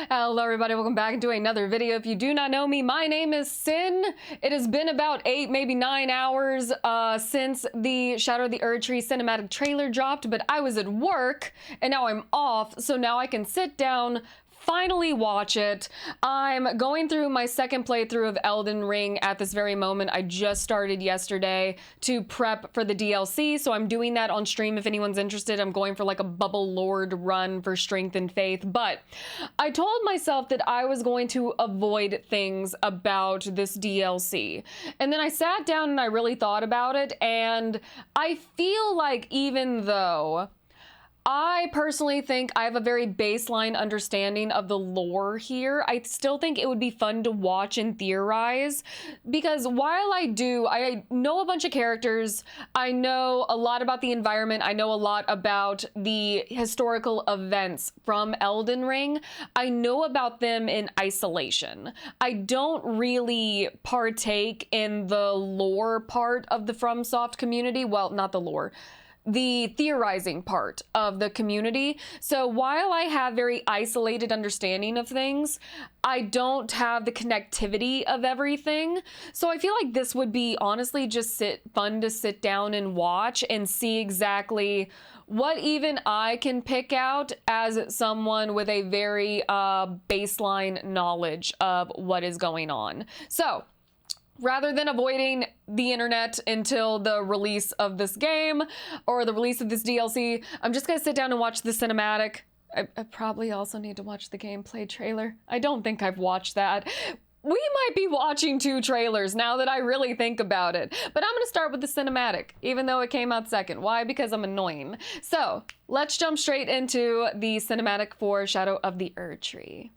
Hello everybody, welcome back to another video. If you do not know me, my name is Sin. It has been about 8, maybe 9 hours since the Shadow of the Erdtree cinematic trailer dropped, but I was at work and now I'm off, so now I can sit down, finally watch it. I'm going through my second playthrough of Elden Ring at this very moment. I just started yesterday to prep for the DLC, so I'm doing that on stream if anyone's interested. I'm going for like a Bubble Lord run for strength and faith, but I told myself that I was going to avoid things about this DLC. And then I sat down and I really thought about it, and I feel like even though I personally think I have a very baseline understanding of the lore here, I still think it would be fun to watch and theorize, because while I know a bunch of characters, I know a lot about the environment, I know a lot about the historical events from Elden Ring, I know about them in isolation. I don't really partake in the lore part of the FromSoft community, well, not the lore, the theorizing part of the community. So while I have very isolated understanding of things, I don't have the connectivity of everything. So I feel like this would be honestly just fun to sit down and watch and see exactly what even I can pick out as someone with a very baseline knowledge of what is going on. So rather than avoiding the internet until the release of this game or the release of this DLC, I'm just gonna sit down and watch the cinematic. I probably also need to watch the gameplay trailer. I don't think I've watched that. We might be watching 2 trailers now that I really think about it. But I'm gonna start with the cinematic, even though it came out second. Why? Because I'm annoying. So let's jump straight into the cinematic for Shadow of the Erdtree.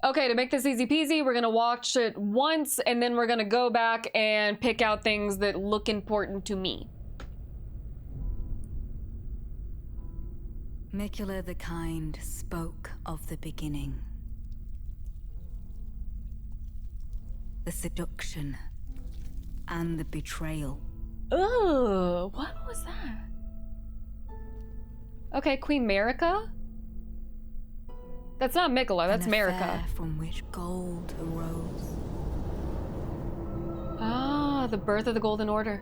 Okay, to make this easy peasy, we're gonna watch it once and then we're gonna go back and pick out things that look important to me. Mikula the Kind spoke of the beginning. The seduction and the betrayal. Oh, what was that? Okay, Queen Marika? That's not Mikula, that's Marika. From which gold arose. Ah, the birth of the Golden Order.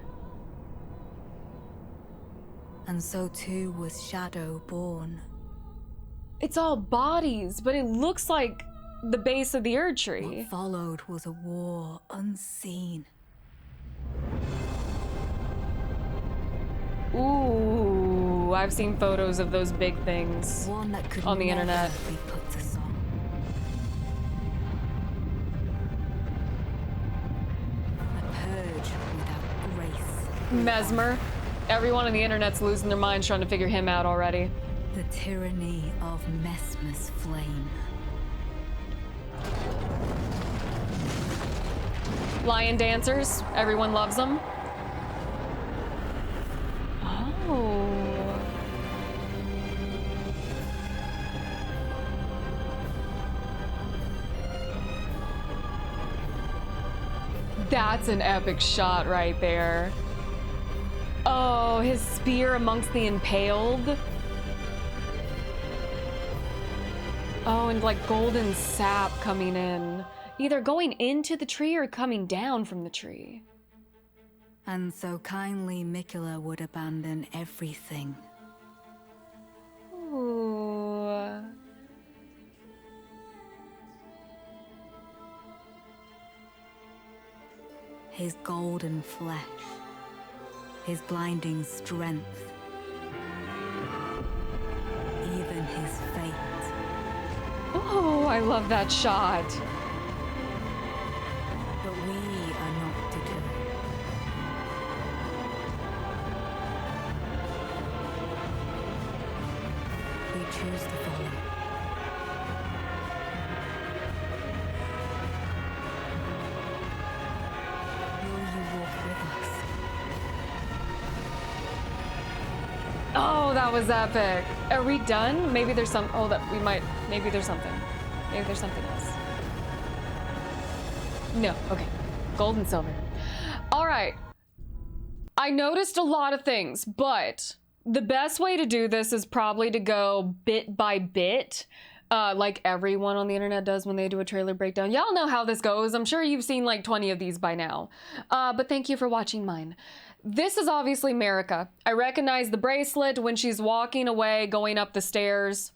And so too was Shadow born. It's all bodies, but it looks like the base of the Erdtree. What followed was a war unseen. Ooh, I've seen photos of those big things One that could on the never internet. Be put to song. A purge without grace. Mesmer. Everyone on the internet's losing their minds trying to figure him out already. The tyranny of Mesmer's flame. Lion dancers. Everyone loves them. Oh. That's an epic shot right there. Oh, his spear amongst the impaled. Oh, and like golden sap coming in. Either going into the tree or coming down from the tree. And so kindly Mikula would abandon everything. Ooh. His golden flesh. His blinding strength. Even his fate. Oh, I love that shot. But we are not deterred. We choose to follow. Will you walk with us? Oh, that was epic. Are we done? Maybe there's some, oh, that we might, maybe there's something. Maybe there's something else. No, okay. Gold and silver. All right. I noticed a lot of things, but the best way to do this is probably to go bit by bit. like everyone on the internet does when they do a trailer breakdown. Y'all know how this goes. I'm sure you've seen like 20 of these by now. But thank you for watching mine. This is obviously Marika. I recognize the bracelet when she's walking away, going up the stairs.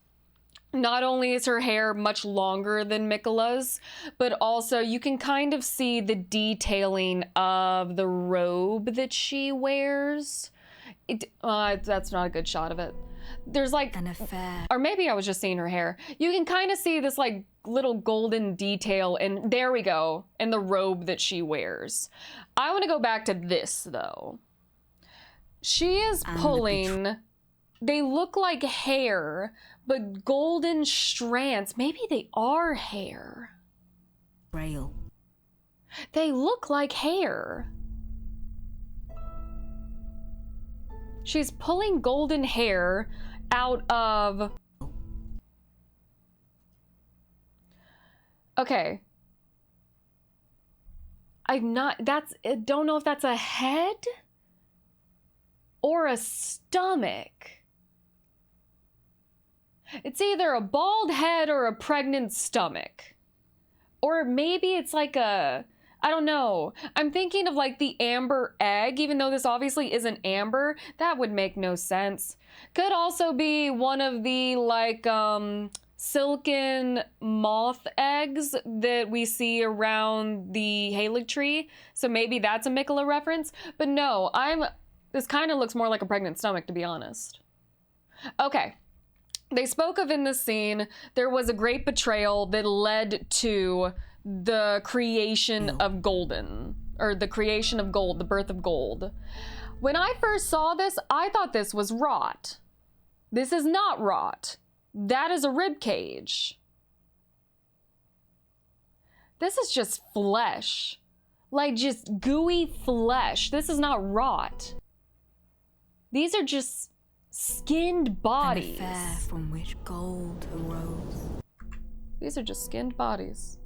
Not only is her hair much longer than Mikola's, but also you can kind of see the detailing of the robe that she wears. That's not a good shot of it. There's like An affair. Or maybe I was just seeing her hair. You can kind of see this like little golden detail, and there we go, in the robe that she wears. I want to go back to this though. She is pulling, they look like hair, but golden strands. Maybe they are hair. Rail. They look like hair. She's pulling golden hair out of... Okay. I don't know if that's a head or a stomach. It's either a bald head or a pregnant stomach. Or maybe it's like a... I don't know. I'm thinking of like the amber egg, even though this obviously isn't amber. That would make no sense. Could also be one of the like silken moth eggs that we see around the Erdtree. So maybe that's a Mikola reference. But no, this kind of looks more like a pregnant stomach, to be honest. Okay. They spoke of in this scene, there was a great betrayal that led to the creation of golden, or the creation of gold, the birth of gold. When I first saw this, I thought this was rot. This is not rot. That is a rib cage. This is just flesh. Like just gooey flesh. This is not rot. These are just skinned bodies. An affair from which gold arose. These are just skinned bodies.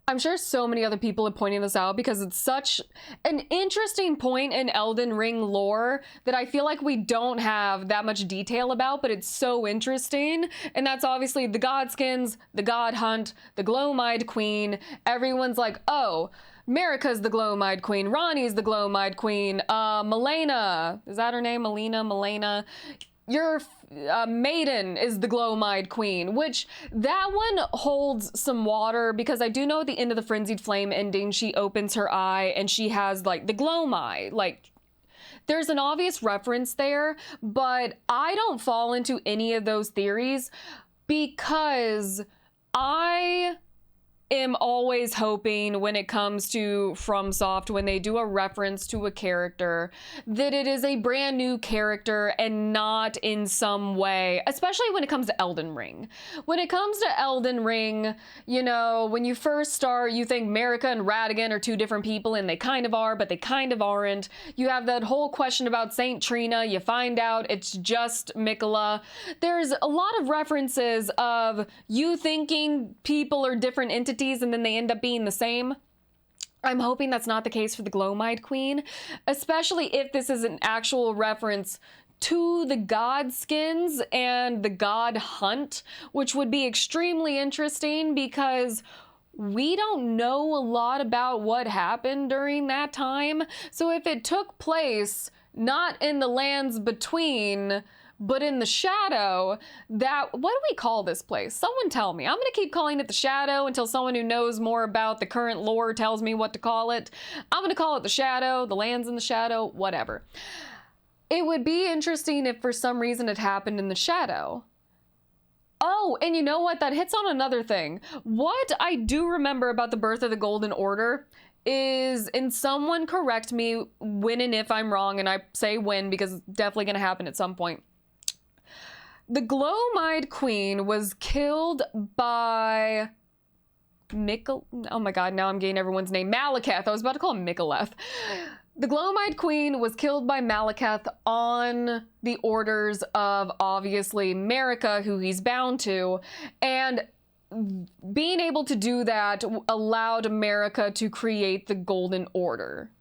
I'm sure so many other people are pointing this out because it's such an interesting point in Elden Ring lore that I feel like we don't have that much detail about, but it's so interesting. And that's obviously the Godskins, the God Hunt, the gloam-eyed queen. Everyone's like, oh, Marika's the gloam-eyed queen, Ronnie's the gloam-eyed queen, Milena, is that her name? Milena. Your maiden is the gloam-eyed queen, which that one holds some water because I do know at the end of the Frenzied Flame ending, she opens her eye and she has like the gloam eye. Like there's an obvious reference there, but I don't fall into any of those theories because I am always hoping when it comes to FromSoft, when they do a reference to a character, that it is a brand new character and not in some way, especially when it comes to Elden Ring. When it comes to Elden Ring, you know, when you first start, you think Marika and Radagon are two different people, and they kind of are, but they kind of aren't. You have that whole question about Saint Trina. You find out it's just Mikola. There's a lot of references of you thinking people are different entities and then they end up being the same. I'm hoping that's not the case for the gloam-eyed queen, especially if this is an actual reference to the Godskins and the God Hunt, which would be extremely interesting because we don't know a lot about what happened during that time. So if it took place not in the lands between, but in the shadow, what do we call this place? Someone tell me. I'm gonna keep calling it the shadow until someone who knows more about the current lore tells me what to call it. I'm gonna call it the shadow, the lands in the shadow, whatever. It would be interesting if for some reason it happened in the shadow. Oh, and you know what? That hits on another thing. What I do remember about the birth of the Golden Order is, and someone correct me when and if I'm wrong, and I say when because it's definitely gonna happen at some point. The gloam-eyed queen was killed by oh my god, now I'm getting everyone's name. Malekith. I was about to call him Mikoleth. The gloam-eyed queen was killed by Malekith on the orders of, obviously, Marika, who he's bound to, and being able to do that allowed Marika to create the Golden Order.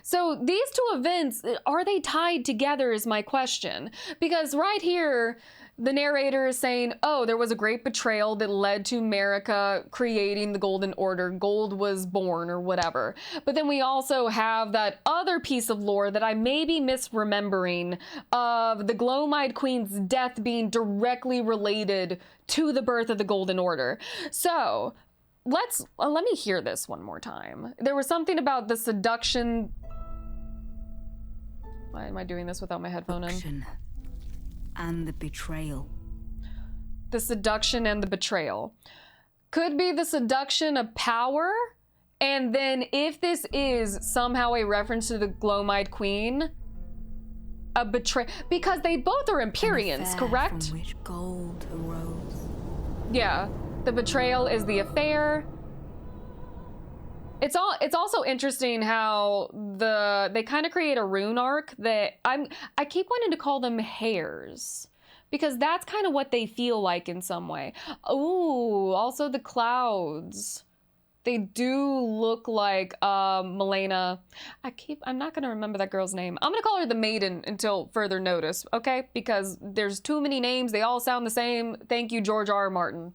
So these two events, are they tied together is my question. Because right here, the narrator is saying, oh, there was a great betrayal that led to Marika creating the Golden Order. Gold was born or whatever. But then we also have that other piece of lore that I may be misremembering of the gloam-eyed queen's death being directly related to the birth of the Golden Order. So let me hear this one more time. There was something about the seduction. Why am I doing this without my headphone in? And the betrayal. The seduction and the betrayal. Could be the seduction of power, and then if this is somehow a reference to the gloam-eyed queen, a betray, because they both are Empyreans, correct? From which gold arose. Yeah, the betrayal is the affair. It's also interesting how they kind of create a rune arc that I keep wanting to call them hairs, because that's kind of what they feel like in some way. Ooh, also the clouds. They do look like Milena. I'm not gonna remember that girl's name. I'm gonna call her the Maiden until further notice, okay? Because there's too many names, they all sound the same. Thank you, George R. R. Martin.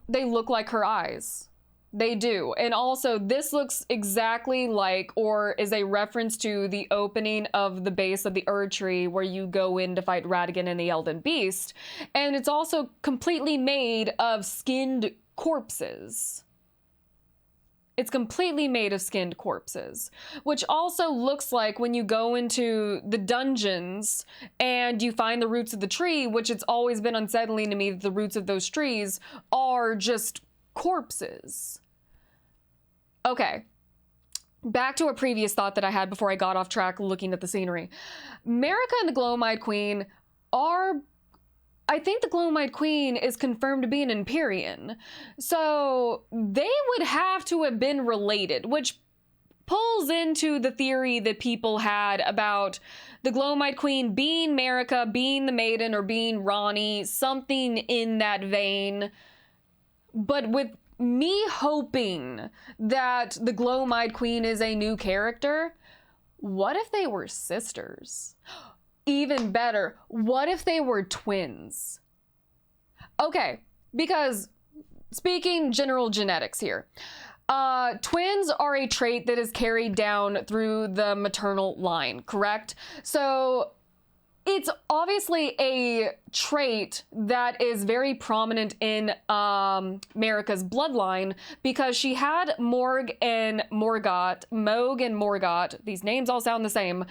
They look like her eyes. They do. And also this looks exactly like, or is a reference to, the opening of the base of the Erdtree where you go in to fight Radigan and the Elden Beast. And it's also completely made of skinned corpses. It's completely made of skinned corpses, which also looks like when you go into the dungeons and you find the roots of the tree, which it's always been unsettling to me that the roots of those trees are just corpses. Okay, back to a previous thought that I had before I got off track looking at the scenery. Marika and the gloam-eyed queen are, I think the gloam-eyed queen is confirmed to be an Empyrean. So they would have to have been related, which pulls into the theory that people had about the gloam-eyed queen being Marika, being the Maiden, or being Ranni, something in that vein. But with me hoping that the gloam-eyed queen is a new character, what if they were sisters? Even better, what if they were twins? Okay, because speaking general genetics here, twins are a trait that is carried down through the maternal line, correct? So it's obviously a trait that is very prominent in Marika's bloodline, because she had Moog and Morgott, these names all sound the same.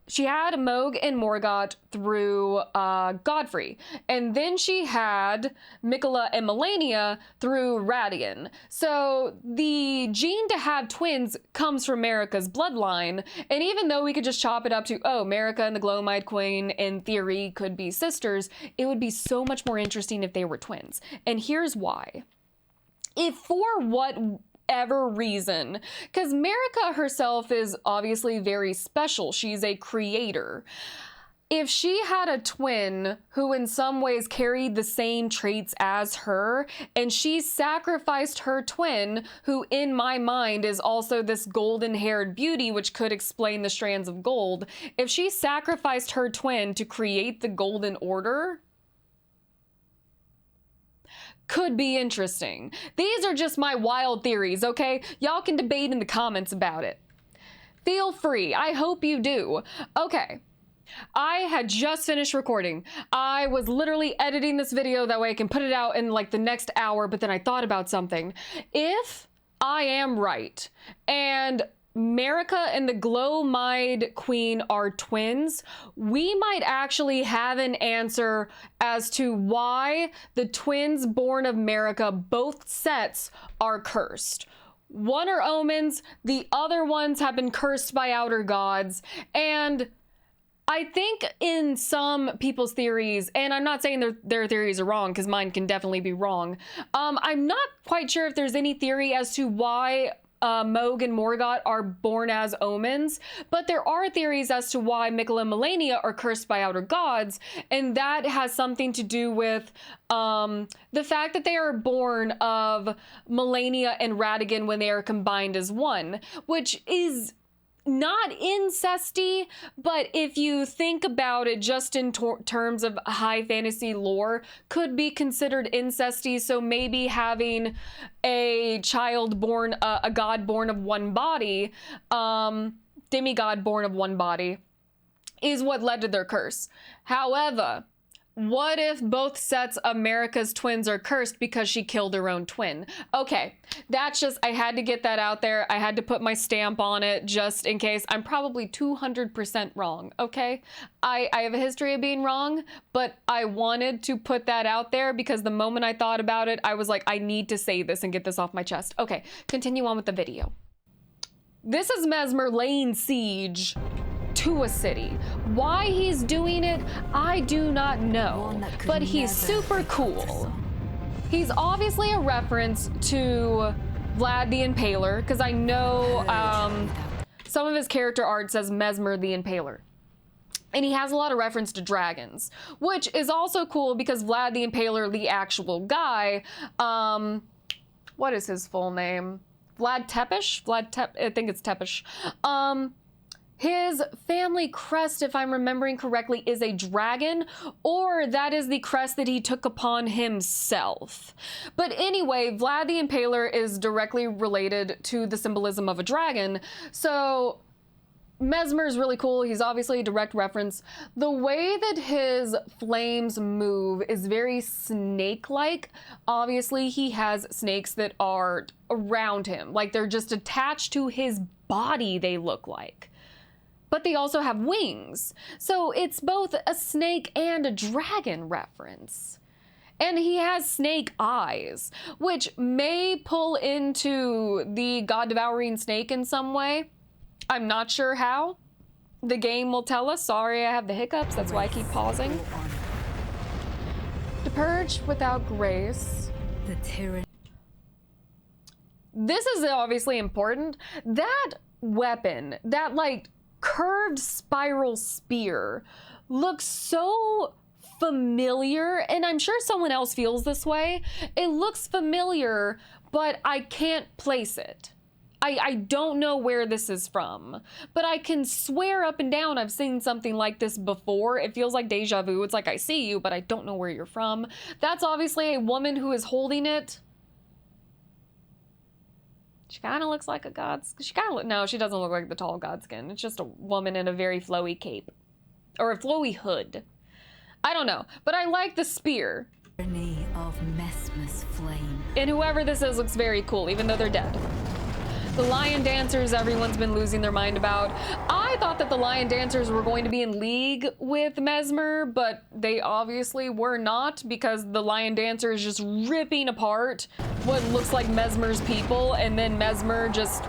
She had Moog and Morgott through Godfrey, and then she had Miquella and Melania through Radigan. So the gene to have twins comes from Marika's bloodline, and even though we could just chop it up to, oh, Marika and the gloam-eyed queen in theory could be sisters, it would be so much more interesting if they were twins. And here's why. If for whatever reason, because Marika herself is obviously very special. She's a creator. If she had a twin who in some ways carried the same traits as her, and she sacrificed her twin, who in my mind is also this golden-haired beauty, which could explain the strands of gold, if she sacrificed her twin to create the Golden Order, could be interesting. These are just my wild theories, okay? Y'all can debate in the comments about it. Feel free. I hope you do. Okay. I had just finished recording. I was literally editing this video, that way I can put it out in like the next hour, but then I thought about something. If I am right, and Marika and the gloam-eyed queen are twins, we might actually have an answer as to why the twins born of Marika, both sets, are cursed. One are omens, the other ones have been cursed by outer gods, and I think in some people's theories, and I'm not saying their theories are wrong, because mine can definitely be wrong, I'm not quite sure if there's any theory as to why Moog and Morgott are born as omens, but there are theories as to why Miquella and Melania are cursed by outer gods, and that has something to do with the fact that they are born of Melania and Radigan when they are combined as one, which is not incesty, but if you think about it just in terms of high fantasy lore, could be considered incesty. So maybe having a child born, a god born of one body, demigod born of one body, is what led to their curse. However, what if both sets of Marika's twins are cursed because she killed her own twin? Okay, that's just, I had to get that out there. I had to put my stamp on it just in case. I'm probably 200% wrong, okay? I have a history of being wrong, but I wanted to put that out there because the moment I thought about it, I was like, I need to say this and get this off my chest. Okay, continue on with the video. This is Mesmer laying siege to a city. Why he's doing it, I do not know, but he's super cool. He's obviously a reference to Vlad the Impaler, because I know some of his character art says Mesmer the Impaler. And he has a lot of reference to dragons, which is also cool because Vlad the Impaler, the actual guy, what is his full name? Vlad Tepish? I think it's Tepish. His family crest, if I'm remembering correctly, is a dragon, or that is the crest that he took upon himself. But anyway, Vlad the Impaler is directly related to the symbolism of a dragon, so Mesmer is really cool. He's obviously a direct reference. The way that his flames move is very snake-like. Obviously, he has snakes that are around him, like they're just attached to his body, they look like. But they also have wings. So it's both a snake and a dragon reference. And he has snake eyes, which may pull into the God-devouring snake in some way. I'm not sure how. The game will tell us. Sorry, I have the hiccups. That's why I keep pausing. To purge without grace. The tyranny. This is obviously important. That weapon, that like curved spiral spear, looks so familiar, and I'm sure someone else feels this way. It looks familiar, but I can't place it. I don't know where this is from, but I can swear up and down I've seen something like this before. It feels like deja vu. It's like I see you, but I don't know where you're from. That's obviously a woman who is holding it. She kind of looks like a god. No, she doesn't look like the tall godskin. It's just a woman in a very flowy cape. Or a flowy hood. I don't know, but I like the spear. Tyranny of Mesmer's flame. And whoever this is looks very cool, even though they're dead. The lion dancers, everyone's been losing their mind about. I thought that the lion dancers were going to be in league with Mesmer, but they obviously were not, because the lion dancer is just ripping apart what looks like Mesmer's people, and then Mesmer just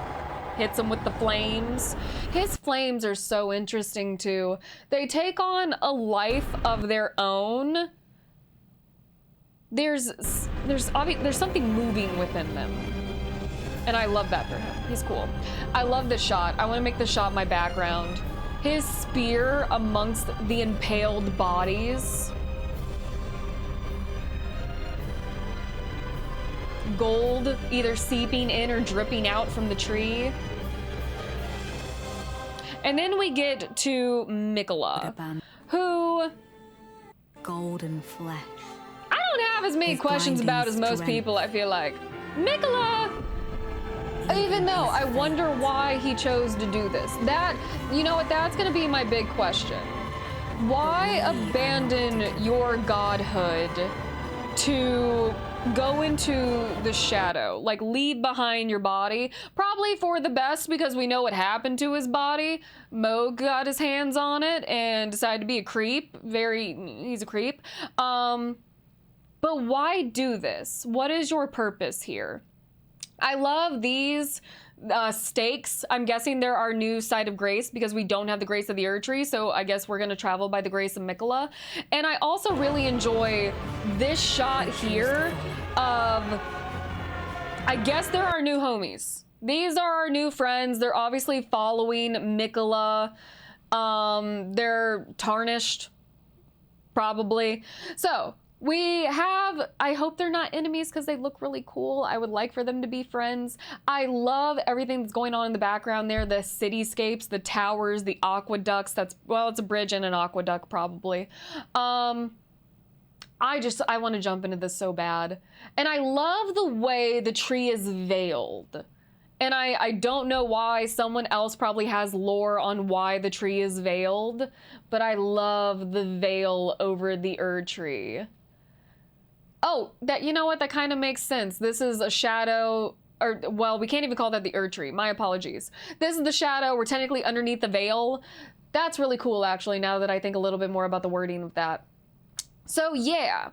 hits him with the flames. His flames are so interesting too. They take on a life of their own. There's something moving within them. And I love that for him. He's cool. I love this shot. I want to make this shot my background. His spear amongst the impaled bodies. Gold either seeping in or dripping out from the tree. And then we get to Mikola, who... golden flesh. I don't have as many questions about as most people, I feel like. Mikola! Even though I wonder why he chose to do this. That, you know what, that's gonna be my big question. Why abandon your godhood to go into the shadow? Like, leave behind your body. Probably for the best, because we know what happened to his body. Moog got his hands on it and decided to be a creep. He's a creep. But why do this? What is your purpose here? I love these stakes. I'm guessing they're our new site of grace because we don't have the grace of the Erdtree, so I guess we're gonna travel by the grace of Mikola. And I also really enjoy this shot here of, I guess they're our new homies. These are our new friends. They're obviously following Mikola. They're tarnished, probably. So, We have, I hope they're not enemies because they look really cool. I would like for them to be friends. I love everything that's going on in the background there. The cityscapes, the towers, the aqueducts. That's, well, it's a bridge and an aqueduct probably. I want to jump into this so bad. And I love the way the tree is veiled. And I don't know why. Someone else probably has lore on why the tree is veiled, but I love the veil over the Erdtree. Oh, that, you know what? That kind of makes sense. This is a shadow, or, well, we can't even call that the Erdtree. My apologies. This is the shadow. We're technically underneath the veil. That's really cool, actually, now that I think a little bit more about the wording of that. So, yeah.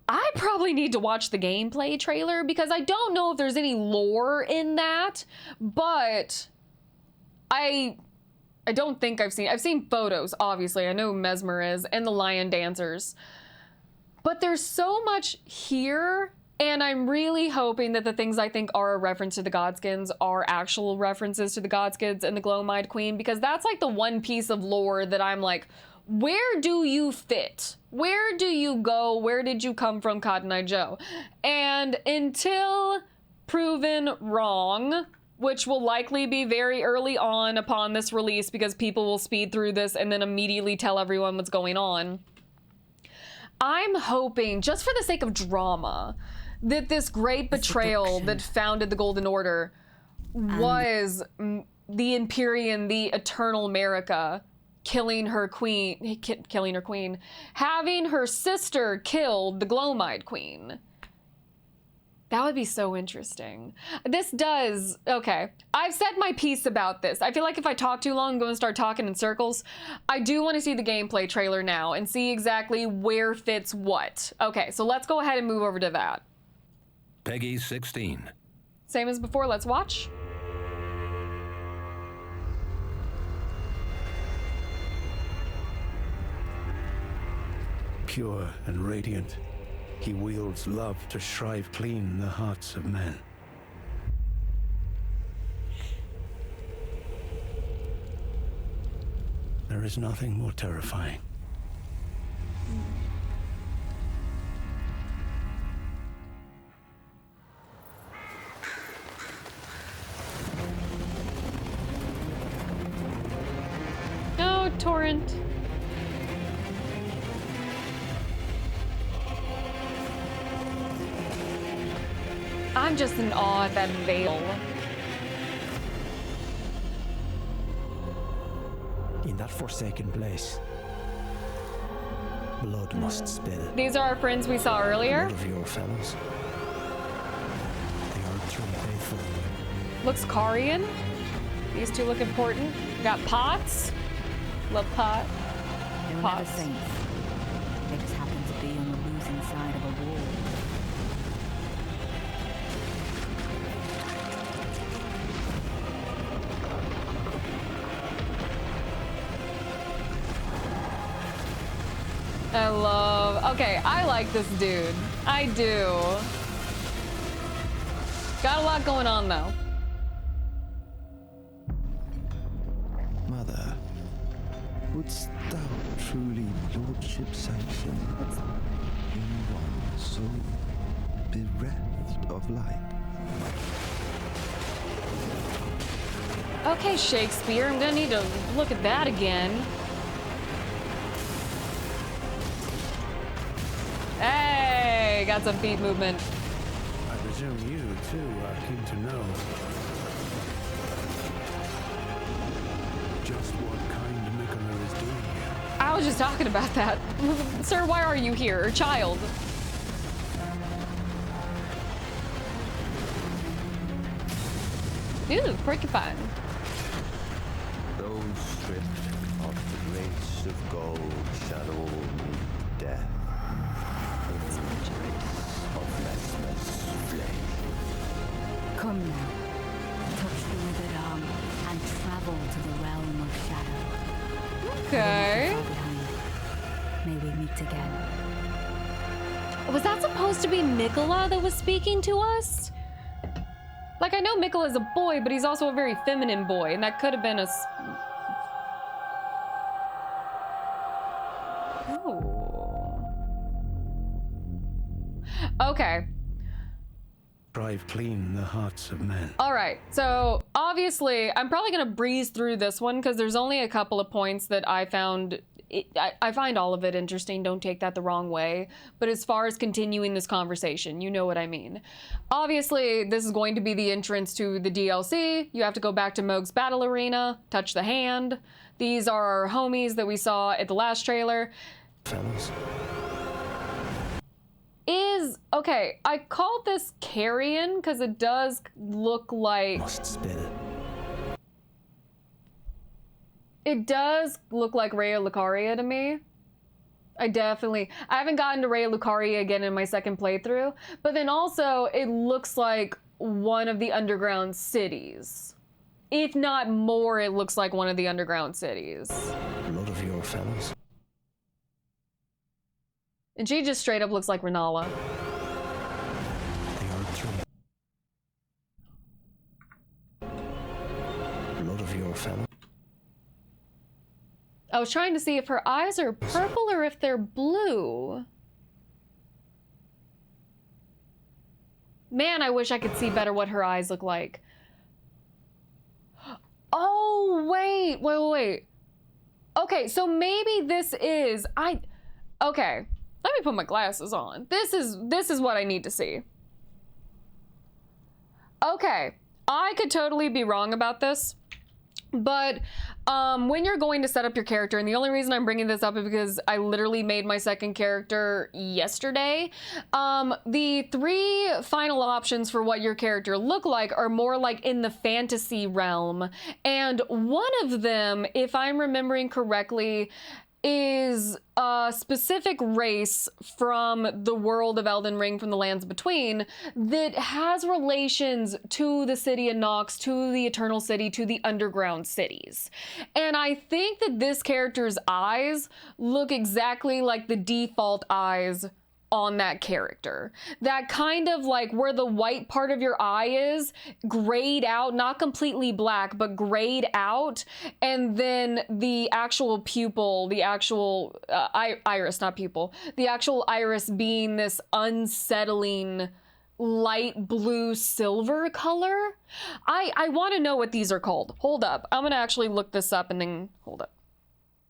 I probably need to watch the gameplay trailer because I don't know if there's any lore in that, but I don't think I've seen photos, obviously. I know Mesmer is, and the lion dancers. But there's so much here, and I'm really hoping that the things I think are a reference to the Godskins are actual references to the Godskins and the gloam-eyed queen, because that's like the one piece of lore that I'm like, where do you fit? Where do you go? Where did you come from, Cotton Eye Joe? And until proven wrong, which will likely be very early on upon this release because people will speed through this and then immediately tell everyone what's going on, I'm hoping, just for the sake of drama, that this great betrayal that founded the Golden Order was the Empyrean, the eternal Marika, killing her queen, having her sister killed the gloam-eyed queen. That would be so interesting. This does, okay. I've said my piece about this. I feel like if I talk too long, I'm going to start talking in circles. I do want to see the gameplay trailer now and see exactly where fits what. Okay, so let's go ahead and move over to that. Peggy 16. Same as before, let's watch. Pure and radiant, he wields love to shrive clean the hearts of men. There is nothing more terrifying. No, torrent. I'm just in awe at that veil. In that forsaken place, blood must spill. These are our friends we saw earlier. Blood of your fellows. The Erdtree faithful. Looks Karian. These two look important. We got Pots. Love Pot. They were never saints. They just happened to be on the losing side of a war. I love, okay, I like this dude. I do. Got a lot going on though. Mother, wouldst thou truly lordship sanction in one so bereft of light? Okay, Shakespeare, I'm gonna need to look at that again. Hey, got some feet movement. I presume you, too, are keen to know just what kind Mikola is doing here. I was just talking about that. Sir, why are you here? Child. Ooh, porcupine. Those stripped of the grace of gold shall all meet death in the embrace of Mesmer's flame. Come now, touch the withered arm and travel to the realm of shadow. Okay. Far behind. May we meet again. Was that supposed to be Mikola that was speaking to us? Like, I know Mikola's a boy, but he's also a very feminine boy, and that could have been a... Oh. Okay. Drive clean the hearts of men. All right. So obviously, I'm probably gonna breeze through this one because there's only a couple of points that I found. I find all of it interesting. Don't take that the wrong way. But as far as continuing this conversation, you know what I mean. Obviously, this is going to be the entrance to the DLC. You have to go back to Mohg's battle arena, touch the hand. These are our homies that we saw at the last trailer. Fellas. Okay, I called this carrion because it does look like... Must spin it. It does look like Raya Lucaria to me. I haven't gotten to Raya Lucaria again in my second playthrough, but then also it looks like one of the underground cities. If not more, it looks like one of the underground cities. Blood of your fellas. And she just straight up looks like Renala. The Erdtree. Blood of your fellas. I was trying to see if her eyes are purple or if they're blue. Man, I wish I could see better what her eyes look like. Oh, wait. Okay, so maybe this is... Okay, let me put my glasses on. This is what I need to see. Okay, I could totally be wrong about this. But when you're going to set up your character, and the only reason I'm bringing this up is because I literally made my second character yesterday, the 3 final options for what your character look like are more like in the fantasy realm. And one of them, if I'm remembering correctly, is a specific race from the world of Elden Ring, from the lands between, that has relations to the city of Nox, to the Eternal City, to the underground cities. And I think that this character's eyes look exactly like the default eyes on that character. That kind of like where the white part of your eye is grayed out, not completely black, but grayed out. And then the actual pupil, the actual iris, not pupil, the actual iris being this unsettling light blue silver color. I want to know what these are called. Hold up. I'm going to actually look this up and then hold up.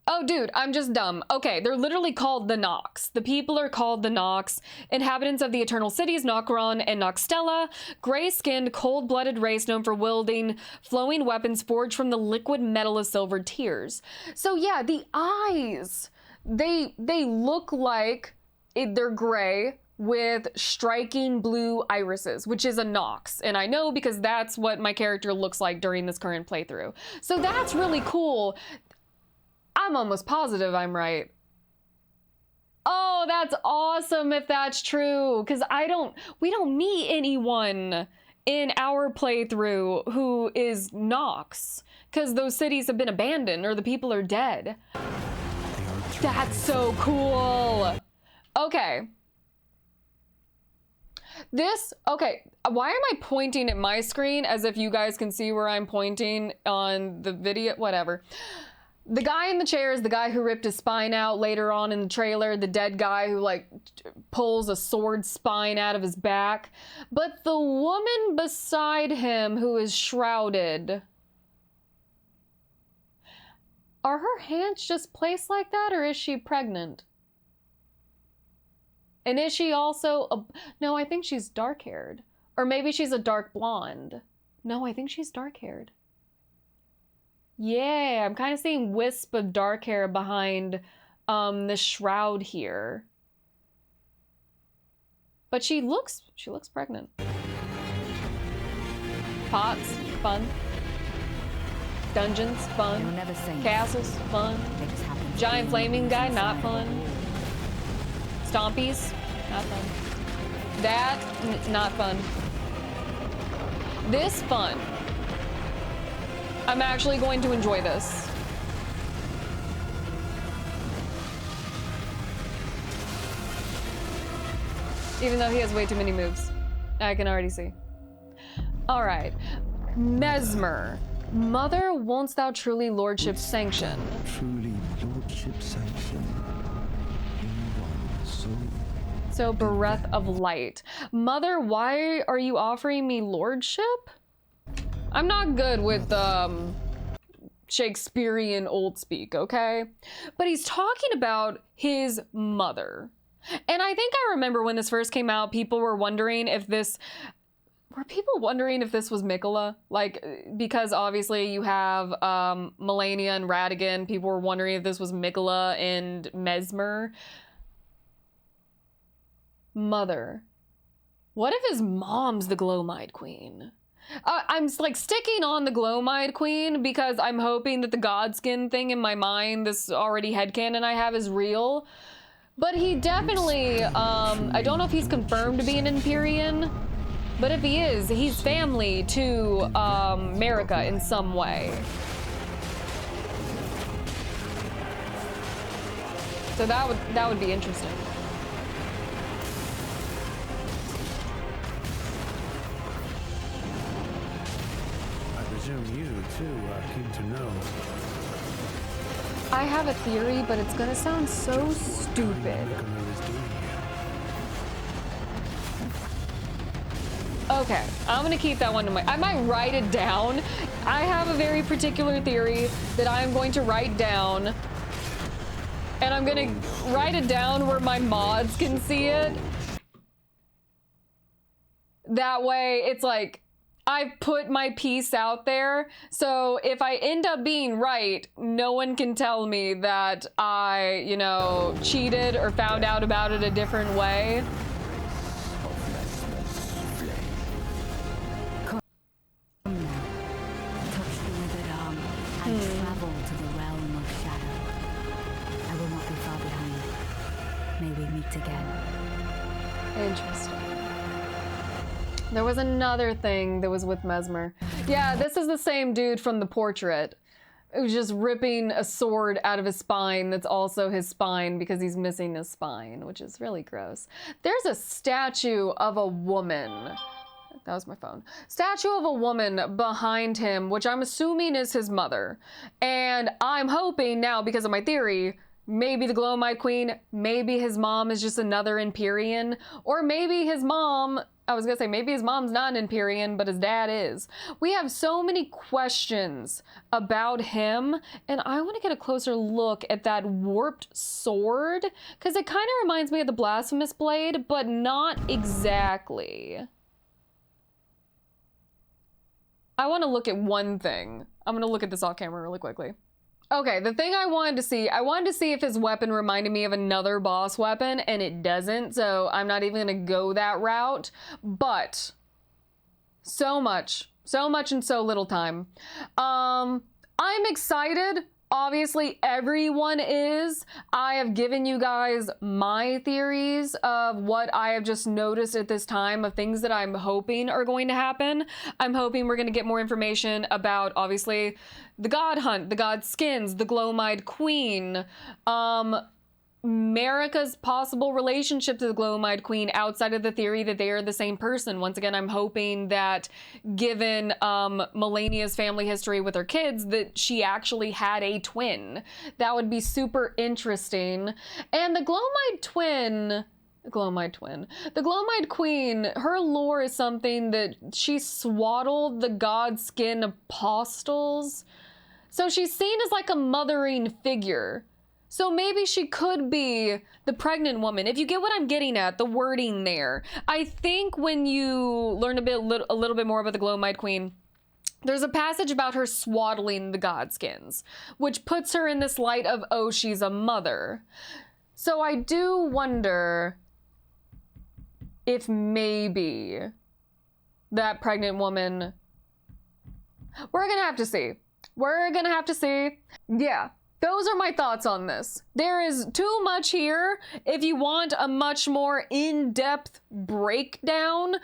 Oh, dude, I'm just dumb. Okay, they're literally called the Nox. The people are called the Nox, inhabitants of the Eternal Cities, Nokron and Noxtella, gray-skinned, cold-blooded race known for wielding flowing weapons forged from the liquid metal of silver tears. So yeah, the eyes, they look like they're gray with striking blue irises, which is a Nox. And I know because that's what my character looks like during this current playthrough. So that's really cool. I'm almost positive I'm right. Oh, that's awesome if that's true, because we don't meet anyone in our playthrough who is Nox, because those cities have been abandoned or the people are dead. That's so cool. Okay. Okay, why am I pointing at my screen as if you guys can see where I'm pointing on the video? Whatever. The guy in the chair is the guy who ripped his spine out later on in the trailer, the dead guy who like pulls a sword spine out of his back. But the woman beside him who is shrouded, are her hands just placed like that, or is she pregnant? And is she also no, I think she's dark-haired. Or maybe she's a dark blonde. No, I think she's dark-haired. Yeah, I'm kind of seeing wisp of dark hair behind the shroud here. But she looks pregnant. Pots, fun. Dungeons, fun. Castles, fun. Giant flaming guy, not fun. Stompies, not fun. That, not fun. This, fun. I'm actually going to enjoy this. Even though he has way too many moves. I can already see. All right. Mesmer. Mother, won't thou truly lordship sanction? Truly lordship sanction. So breath of light. Mother, why are you offering me lordship? I'm not good with Shakespearean old speak, okay? But he's talking about his mother. And I think I remember when this first came out, people were wondering if this was Mikola? Like, because obviously you have Melania and Radigan. People were wondering if this was Mikola and Mesmer. Mother. What if his mom's the gloam-eyed queen? I'm like sticking on the gloam-eyed queen because I'm hoping that the godskin thing in my mind, this already headcanon I have, is real. But he definitely, I don't know if he's confirmed to be an Empyrean, but if he is, he's family to Marika in some way. So that would be interesting. You too are keen to know. I have a theory, but it's gonna sound so stupid. Okay, I'm gonna keep that one to I might write it down. I have a very particular theory that I'm going to write down. And I'm gonna write it down where my mods can see it. That way, it's like, I've put my piece out there, so if I end up being right, no one can tell me that I, you know, cheated or found out about it a different way. Come now, touch the withered arm, and travel to the realm of shadow. I will not be far behind. May we meet again. Interesting. There was another thing that was with Mesmer. Yeah, this is the same dude from the portrait. It was just ripping a sword out of his spine that's also his spine because he's missing his spine, which is really gross. There's a statue of a woman. That was my phone. Statue of a woman behind him, which I'm assuming is his mother. And I'm hoping now, because of my theory, maybe the gloam-eyed queen, maybe his mom is just another Empyrean, or maybe his mom, I was gonna say, maybe his mom's not an Empyrean, but his dad is. We have so many questions about him, and I want to get a closer look at that warped sword, because it kind of reminds me of the Blasphemous Blade, but not exactly. I want to look at one thing. I'm gonna look at this off camera really quickly. Okay, the thing I wanted to see if his weapon reminded me of another boss weapon, and it doesn't, so I'm not even gonna go that route, but so much in so little time. I'm excited. Obviously, everyone is. I have given you guys my theories of what I have just noticed at this time of things that I'm hoping are going to happen. I'm hoping we're going to get more information about, obviously, the God Hunt, the God Skins, the gloam-eyed queen, Marika's possible relationship to the gloam-eyed queen outside of the theory that they are the same person. Once again, I'm hoping that given Melania's family history with her kids, that she actually had a twin. That would be super interesting. And the gloam-eyed queen, her lore is something that she swaddled the God Skin apostles. So she's seen as like a mothering figure. So maybe she could be the pregnant woman. If you get what I'm getting at, the wording there. I think when you learn a little bit more about the gloam-eyed queen, there's a passage about her swaddling the Godskins, which puts her in this light of, oh, she's a mother. So I do wonder if maybe that pregnant woman, we're gonna have to see. We're gonna have to see. Yeah. Those are my thoughts on this. There is too much here. If you want a much more in-depth breakdown,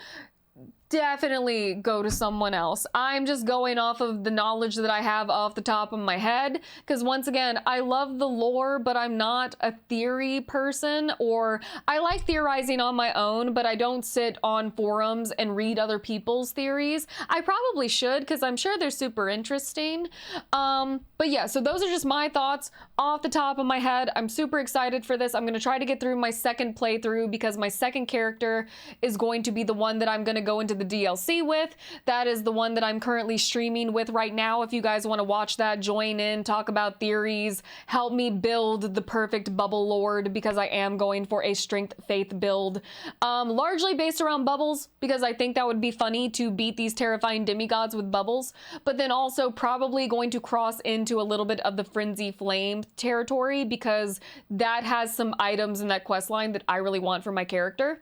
definitely go to someone else. I'm just going off of the knowledge that I have off the top of my head, because once again, I love the lore, but I'm not a theory person, or I like theorizing on my own, but I don't sit on forums and read other people's theories. I probably should, because I'm sure they're super interesting. But yeah, so those are just my thoughts off the top of my head. I'm super excited for this. I'm going to try to get through my second playthrough, because my second character is going to be the one that I'm going to go into the DLC with. That is the one that I'm currently streaming with right now. If you guys want to watch that, join in, talk about theories, help me build the perfect bubble lord, because I am going for a strength faith build, largely based around bubbles, because I think that would be funny to beat these terrifying demigods with bubbles, but then also probably going to cross into a little bit of the frenzy flame territory, because that has some items in that quest line that I really want for my character.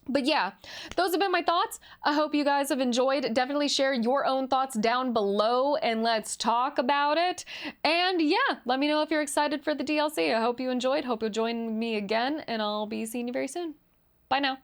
But yeah, those have been my thoughts. I hope you guys have enjoyed. Definitely share your own thoughts down below and let's talk about it. And yeah, let me know if you're excited for the DLC. I hope you enjoyed. Hope you'll join me again, and I'll be seeing you very soon. Bye now.